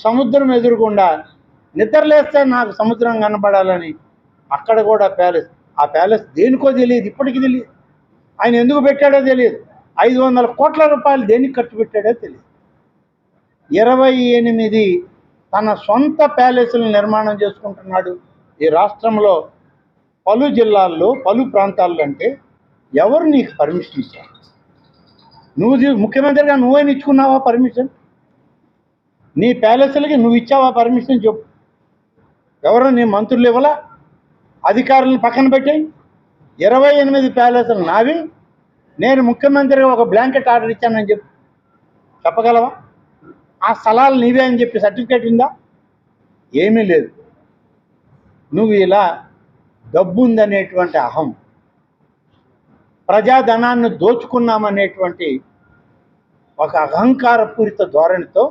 సముద్రం ఎదురుగుండా నిద్రలేస్తే నాకు సముద్రం కనబడాలని అక్కడ కూడా ప్యాలెస్. ఆ ప్యాలెస్ దేనికో తెలియదు, ఇప్పటికీ తెలియదు. ఆయన ఎందుకు పెట్టాడో తెలియదు. 500 కోట్ల రూపాయలు దేనికి ఖర్చు పెట్టాడో తెలియదు. 28 తన సొంత ప్యాలెస్లను నిర్మాణం చేసుకుంటున్నాడు ఈ రాష్ట్రంలో పలు జిల్లాల్లో పలు ప్రాంతాల్లో. అంటే ఎవరు నీకు పర్మిషన్ ఇచ్చారు? నువ్వు ముఖ్యమంత్రిగా నువ్వైనా ఇచ్చుకున్నావా పర్మిషన్? నీ ప్యాలెస్లకి నువ్వు ఇచ్చావా పర్మిషన్ చెప్పు. ఎవరో నీ మంత్రులు ఇవ్వాలా? అధికారులను పక్కన పెట్టాయి. 28 ప్యాలెస్లు నావి, నేను ముఖ్యమంత్రిగా ఒక బ్లాంకెట్ ఆర్డర్ ఇచ్చానని చెప్పగలవా? ఆ స్థలాలు నీవే అని చెప్పి సర్టిఫికేట్ ఉందా? ఏమీ లేదు. నువ్వు ఇలా డబ్బు ఉందనేటువంటి అహం, ప్రజాధనాన్ని దోచుకున్నామనేటువంటి ఒక అహంకారపూరిత ధోరణితో